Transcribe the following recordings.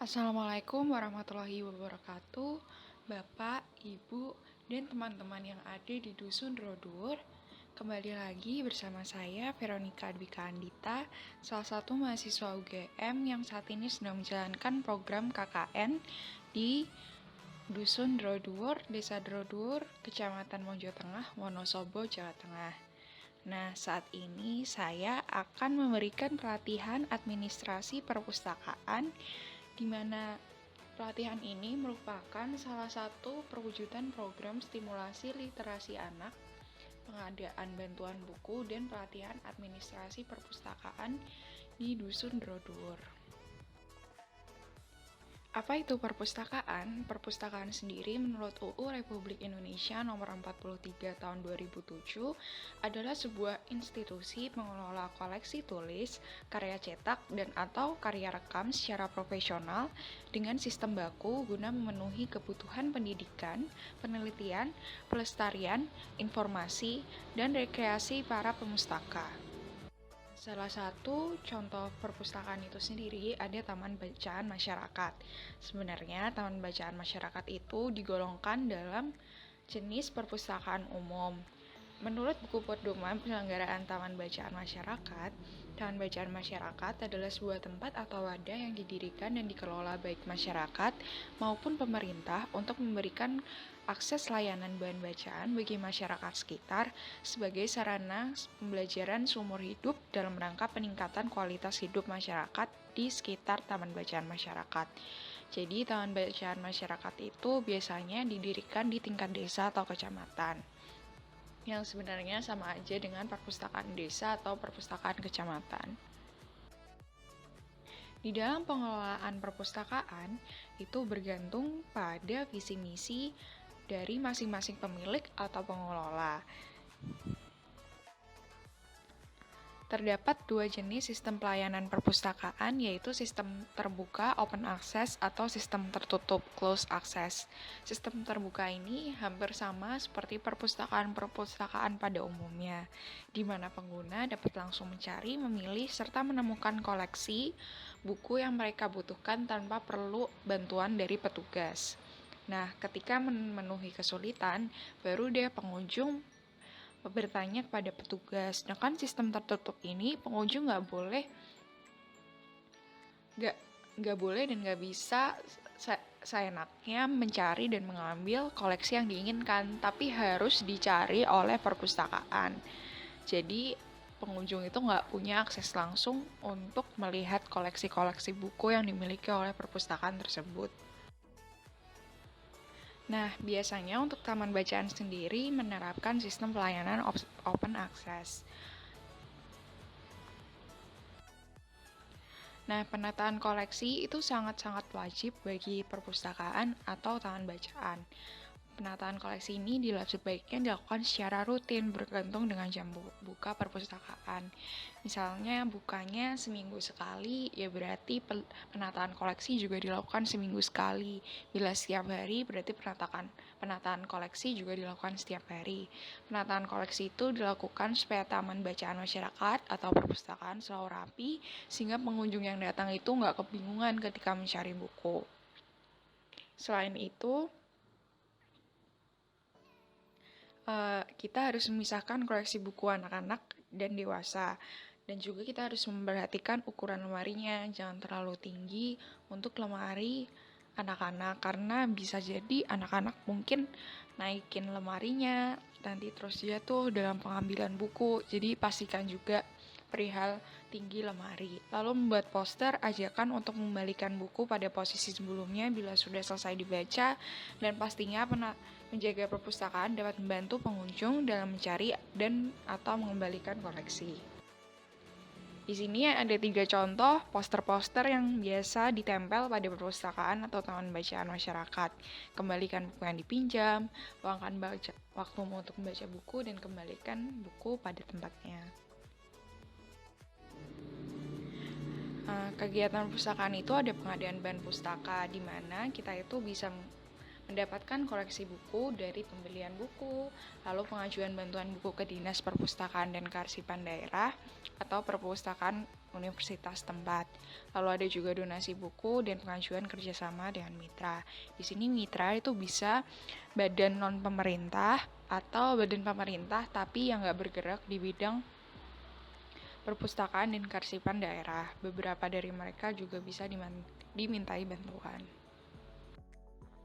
Assalamualaikum warahmatullahi wabarakatuh, Bapak, Ibu, dan teman-teman yang ada di Dusun Rodur. Kembali lagi bersama saya, Veronica Dwika Andita, salah satu mahasiswa UGM yang saat ini sedang menjalankan program KKN di Dusun Drodur, Desa Drodur, Kecamatan Mojo Tengah, Wonosobo, Jawa Tengah. Nah, saat ini saya akan memberikan pelatihan administrasi perpustakaan di mana pelatihan ini merupakan salah satu perwujudan program stimulasi literasi anak, pengadaan bantuan buku, dan pelatihan administrasi perpustakaan di Dusun Drodur. Apa itu perpustakaan? Perpustakaan sendiri menurut UU Republik Indonesia Nomor 43 Tahun 2007 adalah sebuah institusi pengelola koleksi tulis, karya cetak, dan atau karya rekam secara profesional dengan sistem baku guna memenuhi kebutuhan pendidikan, penelitian, pelestarian, informasi, dan rekreasi para pemustaka. Salah satu contoh perpustakaan itu sendiri ada Taman Bacaan Masyarakat. Sebenarnya Taman Bacaan Masyarakat itu digolongkan dalam jenis perpustakaan umum. Menurut buku pedoman penyelenggaraan Taman Bacaan Masyarakat, Taman Bacaan Masyarakat adalah sebuah tempat atau wadah yang didirikan dan dikelola baik masyarakat maupun pemerintah untuk memberikan akses layanan bahan bacaan bagi masyarakat sekitar sebagai sarana pembelajaran seumur hidup dalam rangka peningkatan kualitas hidup masyarakat di sekitar Taman Bacaan Masyarakat. Jadi, Taman Bacaan Masyarakat itu biasanya didirikan di tingkat desa atau kecamatan, yang sebenarnya sama aja dengan perpustakaan desa atau perpustakaan kecamatan. Di dalam pengelolaan perpustakaan, itu bergantung pada visi misi dari masing-masing pemilik atau pengelola. Terdapat dua jenis sistem pelayanan perpustakaan, yaitu sistem terbuka open access atau sistem tertutup closed access. Sistem terbuka ini hampir sama seperti perpustakaan-perpustakaan pada umumnya, di mana pengguna dapat langsung mencari, memilih, serta menemukan koleksi buku yang mereka butuhkan tanpa perlu bantuan dari petugas. Nah, ketika memenuhi kesulitan, baru deh pengunjung bertanya kepada petugas. Sedangkan sistem tertutup ini pengunjung nggak boleh dan nggak bisa seenaknya mencari dan mengambil koleksi yang diinginkan, tapi harus dicari oleh perpustakaan. Jadi pengunjung itu nggak punya akses langsung untuk melihat koleksi-koleksi buku yang dimiliki oleh perpustakaan tersebut. Nah, biasanya untuk taman bacaan sendiri menerapkan sistem pelayanan open access. Nah, penataan koleksi itu sangat-sangat wajib bagi perpustakaan atau taman bacaan. Penataan koleksi ini sebaiknya dilakukan secara rutin bergantung dengan jam buka perpustakaan. Misalnya bukanya seminggu sekali, ya berarti penataan koleksi juga dilakukan seminggu sekali. Bila setiap hari, berarti penataan koleksi juga dilakukan setiap hari. Penataan koleksi itu dilakukan supaya taman bacaan masyarakat atau perpustakaan selalu rapi, sehingga pengunjung yang datang itu nggak kebingungan ketika mencari buku. Selain itu, kita harus memisahkan koleksi buku anak-anak dan dewasa. Dan juga kita harus memperhatikan ukuran lemarinya, jangan terlalu tinggi untuk lemari anak-anak, karena bisa jadi anak-anak mungkin naikin lemarinya, nanti terus jatuh dalam pengambilan buku. Jadi pastikan juga perihal tinggi lemari. Lalu membuat poster ajakan untuk mengembalikan buku pada posisi sebelumnya bila sudah selesai dibaca, dan pastinya menjaga perpustakaan dapat membantu pengunjung dalam mencari dan atau mengembalikan koleksi. Di sini ada 3 contoh poster-poster yang biasa ditempel pada perpustakaan atau taman bacaan masyarakat. Kembalikan buku yang dipinjam, luangkan waktumu untuk membaca buku, dan kembalikan buku pada tempatnya. Kegiatan perpustakaan itu ada pengadaan bahan pustaka, di mana kita itu bisa mendapatkan koleksi buku dari pembelian buku, lalu pengajuan bantuan buku ke Dinas Perpustakaan dan Kearsipan Daerah atau perpustakaan universitas tempat. Lalu ada juga donasi buku dan pengajuan kerjasama dengan mitra. Di sini mitra itu bisa badan non pemerintah atau badan pemerintah tapi yang nggak bergerak di bidang perpustakaan dan kearsipan daerah. Beberapa dari mereka juga bisa dimintai bantuan.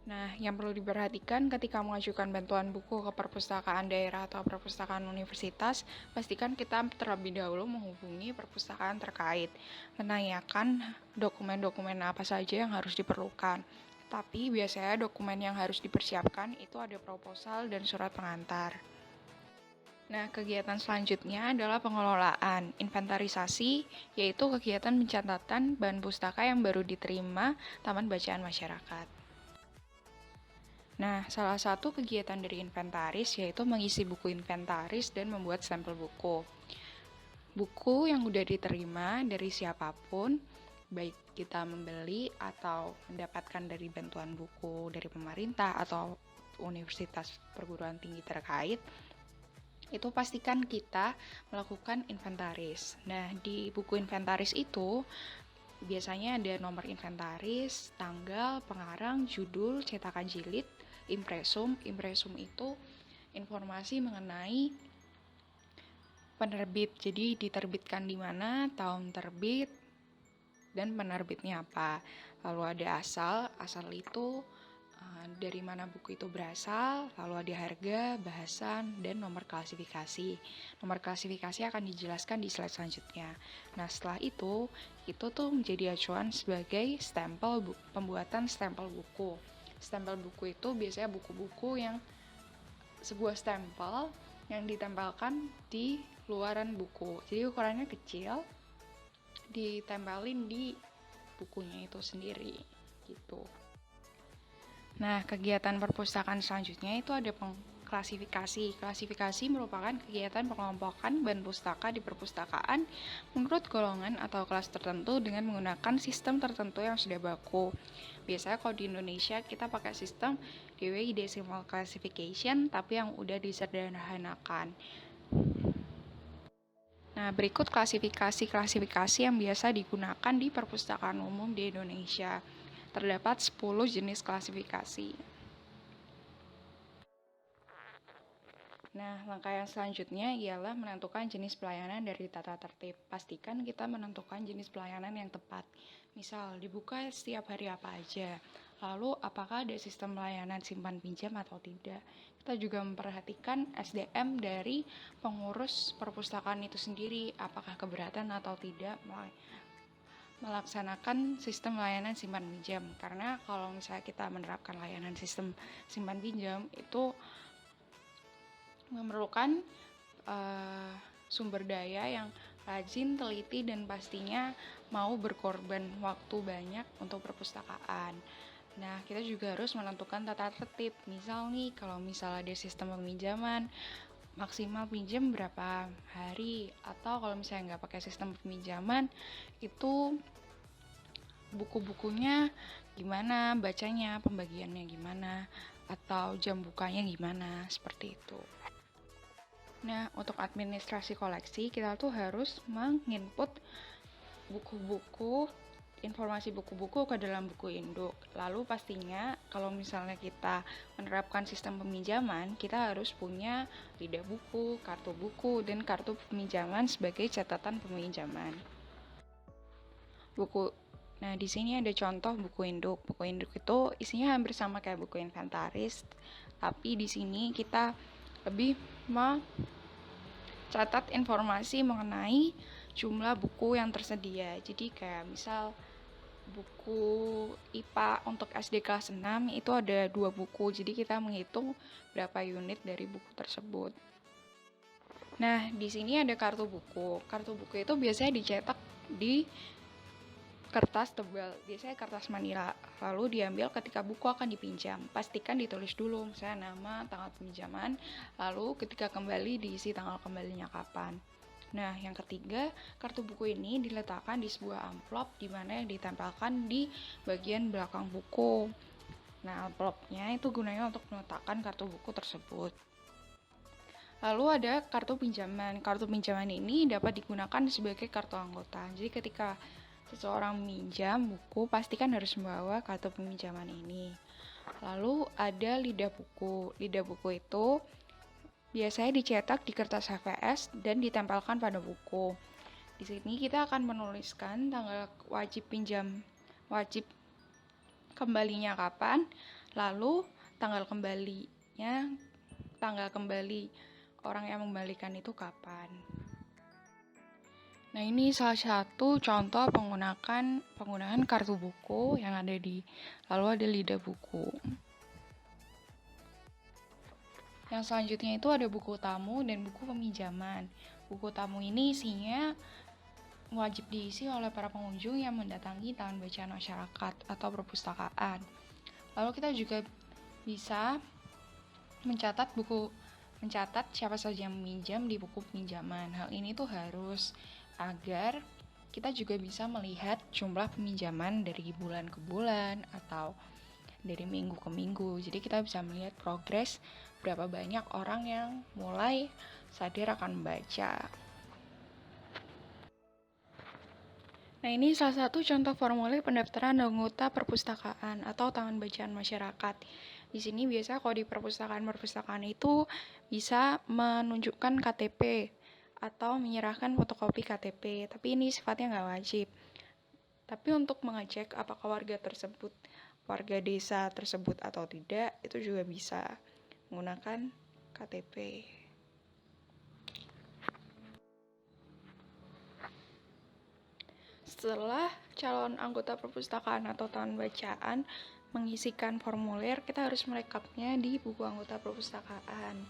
Nah, yang perlu diperhatikan ketika mengajukan bantuan buku ke perpustakaan daerah atau perpustakaan universitas, pastikan kita terlebih dahulu menghubungi perpustakaan terkait, menanyakan dokumen-dokumen apa saja yang harus diperlukan. Tapi biasanya dokumen yang harus dipersiapkan itu ada proposal dan surat pengantar. Nah, kegiatan selanjutnya adalah pengelolaan inventarisasi, yaitu kegiatan pencatatan bahan pustaka yang baru diterima Taman Bacaan Masyarakat. Nah, salah satu kegiatan dari inventaris yaitu mengisi buku inventaris dan membuat sampel buku. Buku yang sudah diterima dari siapapun, baik kita membeli atau mendapatkan dari bantuan buku dari pemerintah atau universitas perguruan tinggi terkait, itu pastikan kita melakukan inventaris. Nah, di buku inventaris itu biasanya ada nomor inventaris, tanggal, pengarang, judul, cetakan jilid, impresum. Impresum itu informasi mengenai penerbit. Jadi diterbitkan di mana, tahun terbit, dan penerbitnya apa. Lalu ada asal itu dari mana buku itu berasal, lalu ada harga, bahasan, dan nomor klasifikasi. Nomor klasifikasi akan dijelaskan di slide selanjutnya. Nah, setelah itu tuh menjadi acuan sebagai pembuatan stempel buku. Stempel buku itu biasanya buku-buku yang sebuah stempel yang ditempelkan di luaran buku. Jadi ukurannya kecil, ditempelin di bukunya itu sendiri, gitu. Nah, kegiatan perpustakaan selanjutnya itu ada klasifikasi. Klasifikasi merupakan kegiatan pengelompokan bahan pustaka di perpustakaan menurut golongan atau kelas tertentu dengan menggunakan sistem tertentu yang sudah baku. Biasanya kalau di Indonesia kita pakai sistem Dewey Decimal Classification, tapi yang udah disederhanakan. Nah, berikut klasifikasi yang biasa digunakan di perpustakaan umum di Indonesia. Terdapat 10 jenis klasifikasi. Nah, langkah yang selanjutnya ialah menentukan jenis pelayanan dari tata tertib. Pastikan kita menentukan jenis pelayanan yang tepat. Misal, dibuka setiap hari apa aja. Lalu, apakah ada sistem pelayanan simpan pinjam atau tidak. Kita juga memperhatikan SDM dari pengurus perpustakaan itu sendiri. Apakah keberatan atau tidak melaksanakan sistem layanan simpan pinjam. Karena kalau misalnya kita menerapkan layanan sistem simpan pinjam itu memerlukan sumber daya yang rajin, teliti, dan pastinya mau berkorban waktu banyak untuk perpustakaan. Nah, kita juga harus menentukan tata tertib. Misal nih, kalau misalnya ada sistem peminjaman, maksimal pinjam berapa hari, atau kalau misalnya nggak pakai sistem peminjaman, itu buku-bukunya gimana, bacanya, pembagiannya gimana, atau jam bukanya gimana, seperti itu. Nah, untuk administrasi koleksi, kita tuh harus menginput buku-buku, informasi buku-buku ke dalam buku induk. Lalu pastinya kalau misalnya kita menerapkan sistem peminjaman, kita harus punya lidah buku, kartu buku, dan kartu peminjaman sebagai catatan peminjaman. Nah, di sini ada contoh buku induk. Buku induk itu isinya hampir sama kayak buku inventaris, tapi di sini kita lebih mencatat informasi mengenai jumlah buku yang tersedia. Jadi kayak misal buku IPA untuk SD kelas 6 itu ada 2 buku. Jadi kita menghitung berapa unit dari buku tersebut. Nah, di sini ada kartu buku. Kartu buku itu biasanya dicetak di kertas tebal, biasanya kertas manila, lalu diambil ketika buku akan dipinjam. Pastikan ditulis dulu, misalnya nama, tanggal peminjaman, lalu ketika kembali diisi tanggal kembalinya kapan. Nah, yang ketiga, kartu buku ini diletakkan di sebuah amplop di mana yang ditempelkan di bagian belakang buku. Nah, amplopnya itu gunanya untuk meletakkan kartu buku tersebut. Lalu ada kartu pinjaman. Kartu pinjaman ini dapat digunakan sebagai kartu anggota. Jadi ketika seseorang meminjam buku, pastikan harus membawa kartu pinjaman ini. Lalu ada lidah buku. Lidah buku itu biasanya dicetak di kertas HVS dan ditempelkan pada buku. Di sini kita akan menuliskan tanggal wajib kembalinya kapan, lalu tanggal kembali orang yang mengembalikan itu kapan. Nah, ini salah satu contoh penggunaan kartu buku yang ada lalu ada lidah buku. Yang selanjutnya itu ada buku tamu dan buku peminjaman. Buku tamu ini isinya wajib diisi oleh para pengunjung yang mendatangi taman bacaan masyarakat atau perpustakaan. Lalu kita juga bisa mencatat siapa saja yang meminjam di buku pinjaman. Hal ini tuh harus agar kita juga bisa melihat jumlah peminjaman dari bulan ke bulan atau dari minggu ke minggu. Jadi kita bisa melihat progres berapa banyak orang yang mulai sadar akan membaca. Nah, ini salah satu contoh formulir pendaftaran anggota perpustakaan atau taman bacaan masyarakat. Di sini biasa kalau di perpustakaan itu bisa menunjukkan KTP atau menyerahkan fotokopi KTP, tapi ini sifatnya nggak wajib. Tapi untuk mengecek apakah warga desa tersebut atau tidak, itu juga bisa menggunakan KTP. Setelah calon anggota perpustakaan atau taman bacaan mengisikan formulir, kita harus merekapnya di buku anggota perpustakaan.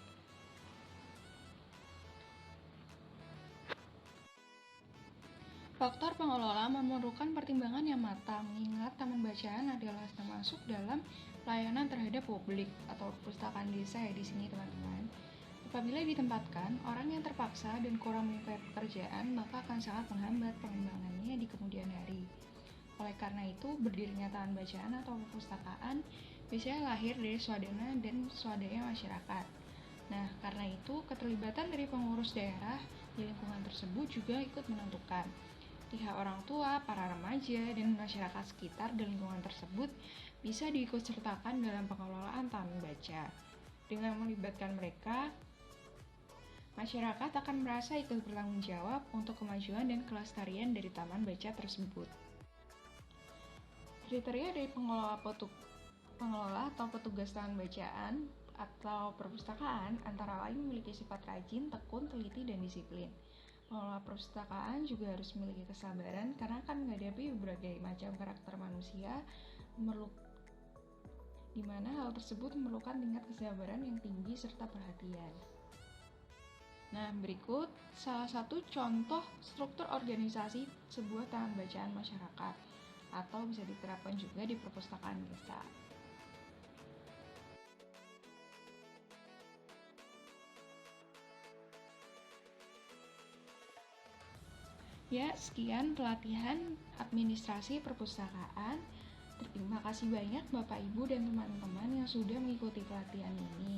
Faktor pengelola memerlukan pertimbangan yang matang, mengingat taman bacaan adalah termasuk dalam pelayanan terhadap publik atau perpustakaan desa ya di sini teman-teman. Apabila ditempatkan, orang yang terpaksa dan kurang menyukai pekerjaan, maka akan sangat menghambat pengembangannya di kemudian hari. Oleh karena itu, berdirinya taman bacaan atau perpustakaan biasanya lahir dari swadana dan swadaya masyarakat. Nah, karena itu, keterlibatan dari pengurus daerah di lingkungan tersebut juga ikut menentukan. Pihak orang tua, para remaja, dan masyarakat sekitar di lingkungan tersebut bisa diikutsertakan dalam pengelolaan taman baca. Dengan melibatkan mereka, masyarakat akan merasa ikut bertanggung jawab untuk kemajuan dan kelestarian dari taman baca tersebut. Kriteria dari pengelola atau petugas taman bacaan atau perpustakaan antara lain memiliki sifat rajin, tekun, teliti, dan disiplin. Pengelola perpustakaan juga harus memiliki kesabaran karena akan menghadapi berbagai macam karakter manusia, di mana hal tersebut memerlukan tingkat kesabaran yang tinggi serta perhatian. Nah, berikut salah satu contoh struktur organisasi sebuah taman bacaan masyarakat atau bisa diterapkan juga di perpustakaan desa. Ya, sekian pelatihan administrasi perpustakaan. Terima kasih banyak Bapak Ibu dan teman-teman yang sudah mengikuti pelatihan ini.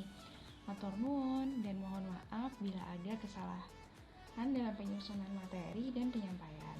Matur nuwun dan mohon maaf bila ada kesalahan dalam penyusunan materi dan penyampaian.